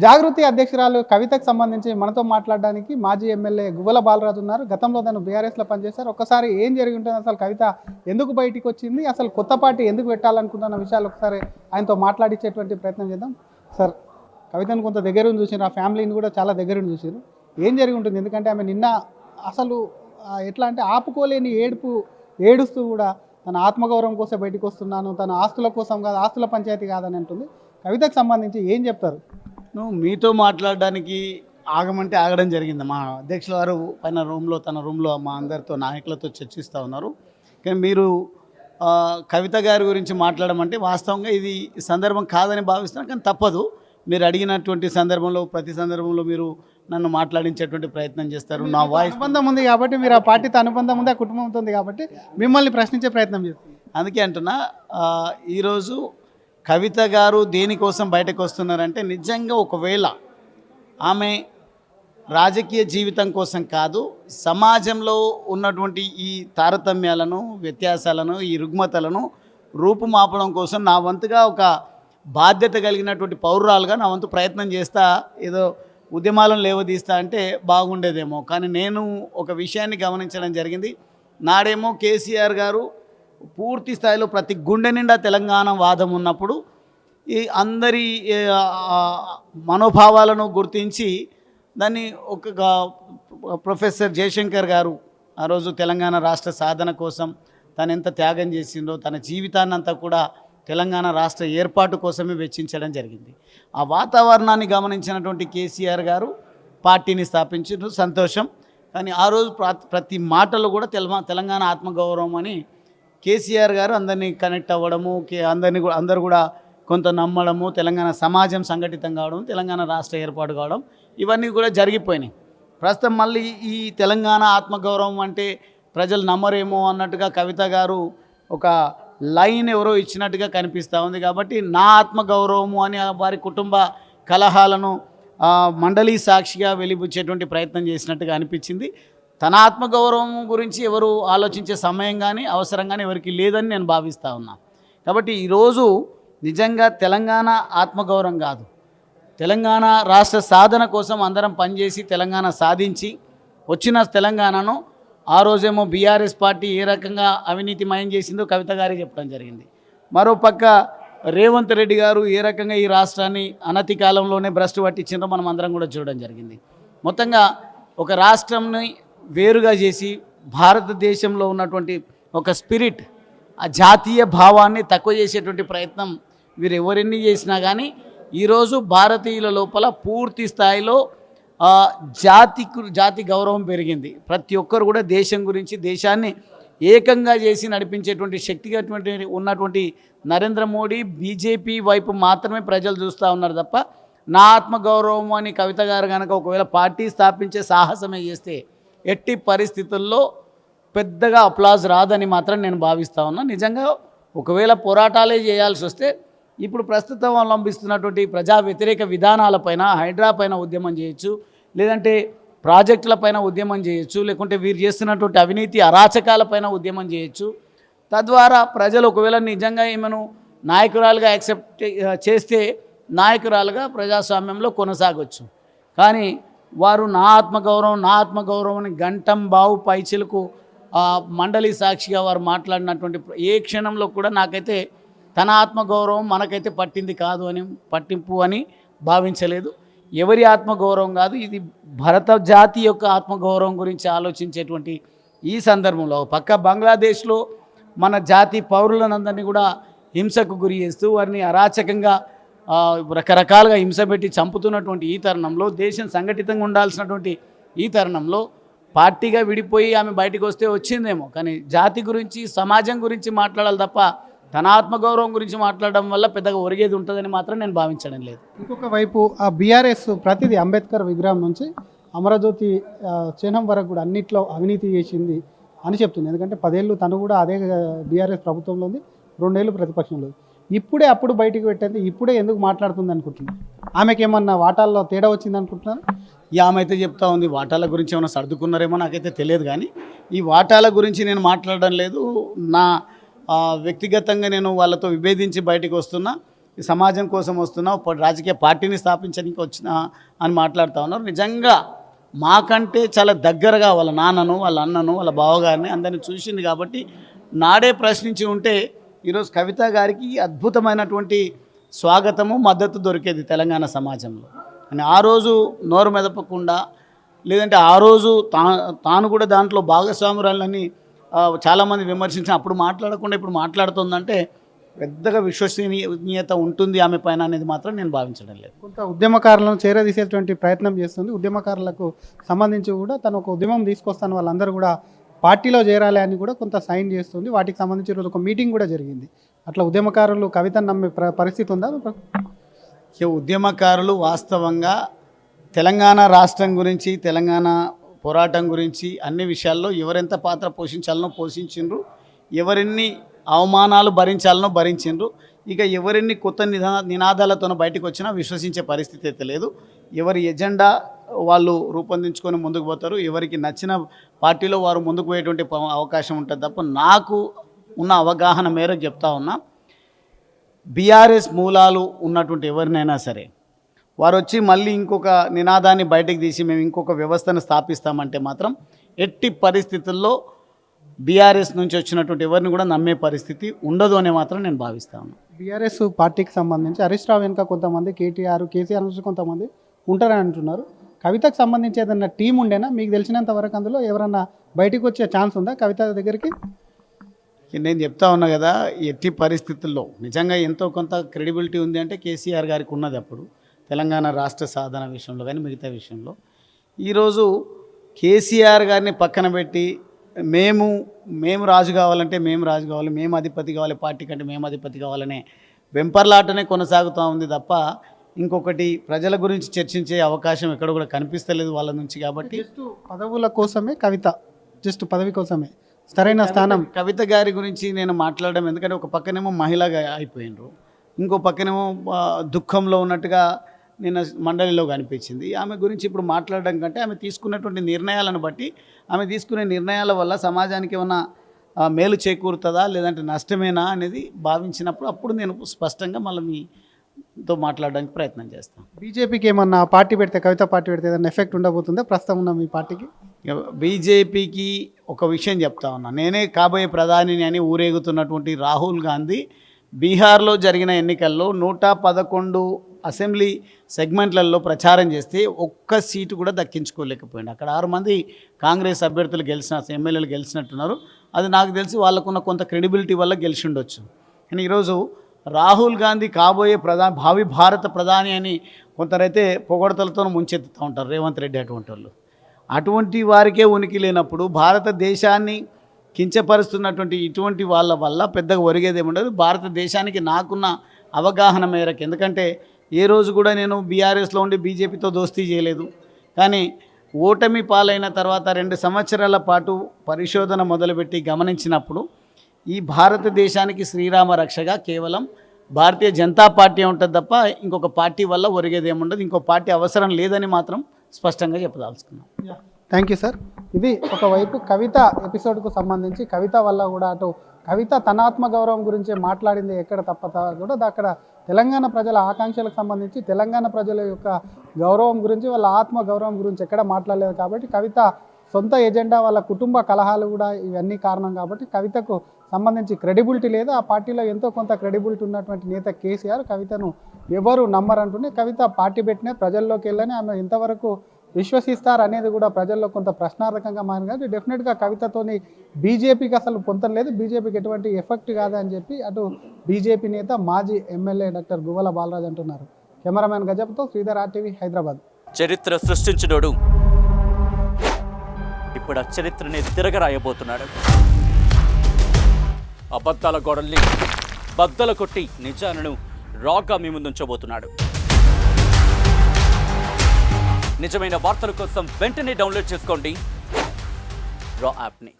జాగృతి అధ్యక్షురాలు కవితకు సంబంధించి మనతో మాట్లాడడానికి మాజీ ఎమ్మెల్యే గువ్వల బాలరాజు ఉన్నారు. గతంలో తను బీఆర్ఎస్లో పనిచేశారు. ఒక్కసారి ఏం జరిగి ఉంటుంది, అసలు కవిత ఎందుకు బయటికి వచ్చింది, అసలు కొత్త పార్టీ ఎందుకు పెట్టాలనుకుంటున్న విషయాలు ఒకసారి ఆయనతో మాట్లాడించేటువంటి ప్రయత్నం చేద్దాం. సార్, కవితను కొంత దగ్గరుండి చూసారు, ఆ ఫ్యామిలీని కూడా చాలా దగ్గరుండి చూసారు. ఏం జరిగి ఉంటుంది? ఎందుకంటే ఆమె నిన్న అసలు ఎట్లా అంటే ఆపుకోలేని ఏడుస్తూ కూడా తన ఆత్మగౌరవం కోసం బయటకు వస్తున్నాను, తన ఆస్తుల కోసం కాదు, ఆస్తుల పంచాయతీ కాదని అంటుంది. కవితకు సంబంధించి ఏం చెప్తారు? మీతో మాట్లాడడానికి ఆగమంటే ఆగడం జరిగింది. మా అధ్యక్షుల వారు పైన తన రూమ్లో మా అందరితో నాయకులతో చర్చిస్తూ ఉన్నారు. కానీ మీరు కవిత గారి గురించి మాట్లాడమంటే వాస్తవంగా ఇది సందర్భం కాదని భావిస్తున్నాను. కానీ తప్పదు, మీరు అడిగినటువంటి సందర్భంలో ప్రతి సందర్భంలో మీరు నన్ను మాట్లాడించేటువంటి ప్రయత్నం చేస్తారు. నా వాయిస్ అనుబంధం ఉంది కాబట్టి, మీరు ఆ పార్టీతో అనుబంధం ఉంది, ఆ కుటుంబంతో ఉంది కాబట్టి మిమ్మల్ని ప్రశ్నించే ప్రయత్నం చేస్తారు. అందుకే అంటున్నా, ఈరోజు కవిత గారు దేనికోసం బయటకు వస్తున్నారంటే, నిజంగా ఒకవేళ ఆమె రాజకీయ జీవితం కోసం కాదు, సమాజంలో ఉన్నటువంటి ఈ తారతమ్యాలను, వ్యత్యాసాలను, ఈ రుగ్మతలను రూపుమాపడం కోసం నా వంతుగా ఒక బాధ్యత కలిగినటువంటి పౌరురాలుగా నా వంతు ప్రయత్నం చేస్తా, ఏదో ఉద్యమాలను లేవదీస్తా అంటే బాగుండేదేమో. కానీ నేను ఒక విషయాన్ని గమనించడం జరిగింది. నాడేమో కేసీఆర్ గారు పూర్తి స్థాయిలో ప్రతి గుండె నిండా తెలంగాణ వాదం ఉన్నప్పుడు ఈ అందరి మనోభావాలను గుర్తించి దాన్ని ఒక ప్రొఫెసర్ జయశంకర్ గారు ఆ రోజు తెలంగాణ రాష్ట్ర సాధన కోసం తను ఎంత త్యాగం చేసిందో, తన జీవితాన్ని అంతా కూడా తెలంగాణ రాష్ట్ర ఏర్పాటు కోసమే వెచ్చించడం జరిగింది. ఆ వాతావరణాన్ని గమనించినటువంటి కేసీఆర్ గారు పార్టీని స్థాపించారు, సంతోషం. కానీ ఆ రోజు ప్రతి మాటలో కూడా తెలంగాణ ఆత్మగౌరవం అని కేసీఆర్ గారు అందరినీ కనెక్ట్ అవ్వడము, అందరూ కూడా కొంత నమ్మడము, తెలంగాణ సమాజం సంఘటితం కావడం, తెలంగాణ రాష్ట్ర ఏర్పాటు కావడం, ఇవన్నీ కూడా జరిగిపోయినాయి. ప్రస్తుతం మళ్ళీ ఈ తెలంగాణ ఆత్మగౌరవం అంటే ప్రజలు నమ్మరేమో అన్నట్టుగా కవిత గారు ఒక లైన్ ఎవరో ఇచ్చినట్టుగా కనిపిస్తూ ఉంది. కాబట్టి నా ఆత్మగౌరవము అని వారి కుటుంబ కలహాలను మండలి సాక్షిగా వెలిబుచ్చేటువంటి ప్రయత్నం చేసినట్టుగా అనిపించింది. తన ఆత్మగౌరవం గురించి ఎవరు ఆలోచించే సమయం కానీ అవసరం కానీ ఎవరికి లేదని నేను భావిస్తూ ఉన్నా. కాబట్టి ఈరోజు నిజంగా తెలంగాణ ఆత్మగౌరవం కాదు, తెలంగాణ రాష్ట్ర సాధన కోసం అందరం పనిచేసి తెలంగాణ సాధించి వచ్చిన తెలంగాణను ఆ రోజేమో బీఆర్ఎస్ పార్టీ ఏ రకంగా అవినీతిమయం చేసిందో కవిత గారే చెప్పడం జరిగింది. మరోపక్క రేవంత్ రెడ్డి గారు ఏ రకంగా ఈ రాష్ట్రాన్ని అనతి కాలంలోనే భ్రష్టు పట్టించిందో మనం అందరం కూడా చూడడం జరిగింది. మొత్తంగా ఒక రాష్ట్రంని వేరుగా చేసి భారతదేశంలో ఉన్నటువంటి ఒక స్పిరిట్, ఆ జాతీయ భావాన్ని తక్కువ చేసేటువంటి ప్రయత్నం వీరు ఎవరెన్ని చేసినా కానీ ఈరోజు భారతీయుల లోపల పూర్తి స్థాయిలో జాతి గౌరవం పెరిగింది. ప్రతి ఒక్కరు కూడా దేశం గురించి, దేశాన్ని ఏకంగా చేసి నడిపించేటువంటి శక్తిగా ఉన్నటువంటి నరేంద్ర మోడీ, బీజేపీ వైపు మాత్రమే ప్రజలు చూస్తూ ఉన్నారు తప్ప, నా ఆత్మగౌరవం అని కవిత గారు కనుక ఒకవేళ పార్టీ స్థాపించే సాహసమే చేస్తే ఎట్టి పరిస్థితుల్లో పెద్దగా అప్లాజ్ రాదని మాత్రం నేను భావిస్తూ ఉన్నా. నిజంగా ఒకవేళ పోరాటాలే చేయాల్సి వస్తే ఇప్పుడు ప్రస్తుతం అవలంబిస్తున్నటువంటి ప్రజా వ్యతిరేక విధానాలపైన, హైడ్రా పైన ఉద్యమం చేయొచ్చు, లేదంటే ప్రాజెక్టులపైన ఉద్యమం చేయొచ్చు, లేకుంటే వీరు చేస్తున్నటువంటి అవినీతి అరాచకాలపైన ఉద్యమం చేయొచ్చు. తద్వారా ప్రజలు ఒకవేళ నిజంగా ఈమెను నాయకురాలుగా యాక్సెప్ట్ చేస్తే నాయకురాలుగా ప్రజాస్వామ్యంలో కొనసాగొచ్చు. కానీ వారు నా ఆత్మగౌరవం అని గంటం బావు పైచిలకు మండలి సాక్షిగా వారు మాట్లాడినటువంటి ఏ క్షణంలో కూడా నాకైతే తన ఆత్మగౌరవం మనకైతే పట్టింపు అని భావించలేదు. ఎవరి ఆత్మగౌరవం కాదు, ఇది భరత జాతి యొక్క ఆత్మగౌరవం గురించి ఆలోచించేటువంటి ఈ సందర్భంలో పక్క బంగ్లాదేశ్లో మన జాతి పౌరులనందరినీ కూడా హింసకు గురి చేస్తూ వారిని అరాచకంగా రకరకాలుగా హింస పెట్టి చంపుతున్నటువంటి ఈ తరుణంలో, దేశం సంఘటితంగా ఉండాల్సినటువంటి ఈ తరుణంలో పార్టీగా విడిపోయి ఆమె బయటకు వస్తే వచ్చిందేమో, కానీ జాతి గురించి, సమాజం గురించి మాట్లాడాలి తప్ప తన ఆత్మగౌరవం గురించి మాట్లాడడం వల్ల పెద్దగా ఒరిగేది ఉంటుందని మాత్రం నేను భావించడం లేదు. ఇంకొక వైపు ఆ బీఆర్ఎస్ ప్రతిదీ అంబేద్కర్ విగ్రహం నుంచి అమరజ్యోతి చిహ్నం వరకు కూడా అన్నిట్లో అవినీతి చేసింది అని చెప్తుంది. ఎందుకంటే 10 ఏళ్ళు తను కూడా అదే బీఆర్ఎస్ ప్రభుత్వంలో ఉంది, 2 ఏళ్ళు ప్రతిపక్షంలో. ఇప్పుడే అప్పుడు బయటికి పెట్టేది, ఇప్పుడే ఎందుకు మాట్లాడుతుంది అనుకుంటున్నాను? ఆమెకి ఏమన్నా వాటాల్లో తేడా వచ్చింది అనుకుంటున్నాను? ఆమె అయితే చెప్తా ఉంది వాటాల గురించి ఏమైనా సర్దుకున్నారేమో నాకైతే తెలియదు. కానీ ఈ వాటాల గురించి నేను మాట్లాడడం లేదు. నా వ్యక్తిగతంగా నేను వాళ్ళతో విభేదించి బయటకు వస్తున్నా. ఈ సమాజం కోసం వస్తున్నావు, రాజకీయ పార్టీని స్థాపించడానికి వచ్చినా అని మాట్లాడుతూ ఉన్నారు. నిజంగా మాకంటే చాలా దగ్గరగా వాళ్ళ నాన్నను, వాళ్ళ అన్నను, వాళ్ళ బావగారిని అందరినీ చూసింది కాబట్టి నాడే ప్రశ్నించి ఉంటే ఈరోజు కవిత గారికి అద్భుతమైనటువంటి స్వాగతము, మద్దతు దొరికేది తెలంగాణ సమాజంలో. అని ఆ రోజు నోరు మెదపకుండా, లేదంటే ఆ రోజు తాను కూడా దాంట్లో భాగస్వామురాలని చాలామంది విమర్శించిన అప్పుడు మాట్లాడకుండా ఇప్పుడు మాట్లాడుతుందంటే పెద్దగా విశ్వసనీయత ఉంటుంది ఆమె పైన అనేది మాత్రం నేను భావించడం లేదు. కొంత ఉద్యమకారులను చేరదీసేటువంటి ప్రయత్నం చేస్తుంది. ఉద్యమకారులకు సంబంధించి కూడా తను ఒక ఉద్యమం తీసుకొస్తాను, వాళ్ళందరూ కూడా పార్టీలో చేరాలి అని కూడా కొంత సైన్ చేస్తుంది. వాటికి సంబంధించి ఈరోజు ఒక మీటింగ్ కూడా జరిగింది. అట్లా ఉద్యమకారులు కవితను నమ్మే పరిస్థితి ఉందా? ఉద్యమకారులు వాస్తవంగా తెలంగాణ రాష్ట్రం గురించి, తెలంగాణ పోరాటం గురించి అన్ని విషయాల్లో ఎవరెంత పాత్ర పోషించాలనో పోషించిండ్రు, ఎవరెన్ని అవమానాలు భరించాలనో భరించిండ్రు. ఇక ఎవరెన్ని కొత్త నినాదాలతో బయటకు వచ్చినా విశ్వసించే పరిస్థితి అయితే లేదు. ఎవరి ఎజెండా వాళ్ళు రూపొందించుకొని ముందుకు పోతారు. ఎవరికి నచ్చిన పార్టీలో వారు ముందుకు పోయేటువంటి అవకాశం ఉంటుంది తప్ప నాకు ఉన్న అవగాహన మేరకు చెప్తా ఉన్నా, బీఆర్ఎస్ మూలాలు ఉన్నటువంటి ఎవరినైనా సరే వారు వచ్చి మళ్ళీ ఇంకొక నినాదాన్ని బయటకు తీసి మేము ఇంకొక వ్యవస్థను స్థాపిస్తామంటే మాత్రం ఎట్టి పరిస్థితుల్లో బీఆర్ఎస్ నుంచి వచ్చినటువంటి ఎవరిని కూడా నమ్మే పరిస్థితి ఉండదు అని మాత్రం నేను భావిస్తాను. బీఆర్ఎస్ పార్టీకి సంబంధించి హరీష్ రావు వెనుక కొంతమంది, కేసీఆర్ నుంచి కొంతమంది ఉంటారని అంటున్నారు. కవితకు సంబంధించి ఏదన్నా టీం ఉండేనా? మీకు తెలిసినంత వరకు అందులో ఎవరన్నా బయటకు వచ్చే ఛాన్స్ ఉందా కవిత దగ్గరికి? నేను చెప్తా ఉన్నా కదా, ఎట్టి పరిస్థితుల్లో నిజంగా ఎంతో కొంత క్రెడిబిలిటీ ఉంది అంటే కేసీఆర్ గారికి ఉన్నది అప్పుడు తెలంగాణ రాష్ట్ర సాధన విషయంలో కానీ మిగతా విషయంలో. ఈరోజు కేసీఆర్ గారిని పక్కన పెట్టి మేము రాజు కావాలంటే మేము రాజు కావాలి, మేము అధిపతి కావాలి, పార్టీ కంటే మేము అధిపతి కావాలనే వెంపర్లాటనే కొనసాగుతూ ఉంది తప్ప ఇంకొకటి ప్రజల గురించి చర్చించే అవకాశం ఎక్కడ కూడా కనిపిస్తలేదు వాళ్ళ నుంచి. కాబట్టి జస్ట్ పదవుల కోసమే కవిత, జస్ట్ పదవి కోసమే సరైన స్థానం. కవిత గారి గురించి నేను మాట్లాడడం ఎందుకంటే ఒక పక్కనేమో మహిళగా అయిపోయినరు, ఇంకో పక్కనేమో దుఃఖంలో ఉన్నట్టుగా నిన్న మండలిలో కనిపించింది. ఆమె గురించి ఇప్పుడు మాట్లాడడం కంటే ఆమె తీసుకున్నటువంటి నిర్ణయాలను బట్టి, ఆమె తీసుకునే నిర్ణయాల వల్ల సమాజానికి ఏమైనా మేలు చేకూరుతుందా లేదంటే నష్టమేనా అనేది భావించినప్పుడు అప్పుడు నేను స్పష్టంగా మళ్ళీ మీతో మాట్లాడడానికి ప్రయత్నం చేస్తాను. బీజేపీకి ఏమన్నా పార్టీ పెడితే, కవిత పార్టీ పెడితే ఏదైనా ఎఫెక్ట్ ఉండబోతుందా ప్రస్తుతం ఉన్న మీ పార్టీకి? బీజేపీకి ఒక విషయం చెప్తా ఉన్నా, నేనే కాబోయే ప్రధానిని అని ఊరేగుతున్నటువంటి రాహుల్ గాంధీ బీహార్లో జరిగిన ఎన్నికల్లో 111 అసెంబ్లీ సెగ్మెంట్లలో ప్రచారం చేస్తే ఒక్క సీటు కూడా దక్కించుకోలేకపోయింది. అక్కడ 6 మంది కాంగ్రెస్ అభ్యర్థులు ఎమ్మెల్యేలు గెలిచినట్టున్నారు. అది నాకు తెలిసి వాళ్ళకున్న కొంత క్రెడిబిలిటీ వల్ల గెలిచి ఉండొచ్చు. కానీ ఈరోజు రాహుల్ గాంధీ కాబోయే భావి భారత ప్రధాని అని కొందరైతే పొగడతలతో ముంచెత్తుతూ ఉంటారు, రేవంత్ రెడ్డి అటువంటి వాళ్ళు. అటువంటి వారికే ఉనికి లేనప్పుడు భారతదేశాన్ని కించపరుస్తున్నటువంటి ఇటువంటి వాళ్ళ వల్ల పెద్దగా ఒరిగేదేముండదు. భారతదేశానికి నాకున్న అవగాహన మేరకు, ఎందుకంటే ఏ రోజు కూడా నేను బీఆర్ఎస్లో ఉండి బీజేపీతో దోస్తీ చేయలేదు. కానీ ఓటమి పాలైన తర్వాత 2 సంవత్సరాల పాటు పరిశోధన మొదలుపెట్టి గమనించినప్పుడు ఈ భారతదేశానికి శ్రీరామ రక్షగా కేవలం భారతీయ జనతా పార్టీ ఉంటుంది తప్ప ఇంకొక పార్టీ వల్ల ఒరిగేదేముండదు. ఇంకో పార్టీ అవసరం లేదని మాత్రం స్పష్టంగా చెప్పదలుచుకున్నాం. Thank you sir. ఇది ఒకవైపు కవిత ఎపిసోడ్కు సంబంధించి కవిత వల్ల కూడా అటు కవిత తన ఆత్మగౌరవం గురించి మాట్లాడింది ఎక్కడ తప్పతా కూడా అక్కడ తెలంగాణ ప్రజల ఆకాంక్షలకు సంబంధించి, తెలంగాణ ప్రజల యొక్క గౌరవం గురించి, వాళ్ళ ఆత్మగౌరవం గురించి ఎక్కడ మాట్లాడలేదు. కాబట్టి కవిత సొంత ఎజెండా, వాళ్ళ కుటుంబ కలహాలు కూడా ఇవన్నీ కారణం. కాబట్టి కవితకు సంబంధించి క్రెడిబిలిటీ లేదు. ఆ పార్టీలో ఎంతో కొంత క్రెడిబిలిటీ ఉన్నటువంటి నేత కేసీఆర్ కవితను ఎవరు నమ్మరంటూనే కవిత పార్టీ పెట్టినే ప్రజల్లోకి వెళ్ళని ఆమె ఎంతవరకు విశ్వసిస్తారు అనేది కూడా ప్రజల్లో కొంత ప్రశ్నార్థకంగా మారింది. కాబట్టి డెఫినెట్గా కవితతోని బీజేపీకి అసలు పొంతం లేదు, బీజేపీకి ఎటువంటి ఎఫెక్ట్ కాదని చెప్పి అటు బీజేపీ నేత మాజీ ఎమ్మెల్యే డాక్టర్ గువ్వల బాలరాజు అంటున్నారు. కెమెరామెన్ గజప్తో శ్రీధర్, RTV, హైదరాబాద్. చరిత్ర సృష్టించినోడు ఇప్పుడు ఆ చరిత్రని తిరగరాయబోతున్నాడు. అబద్ధాల గోడల్ని బద్దలు కొట్టి నిజాలను రాగా మీ ముందుంచబోతున్నాడు. నిజమైన వార్తల కోసం వెంటనే డౌన్లోడ్ చేసుకోండి రా యాప్ని.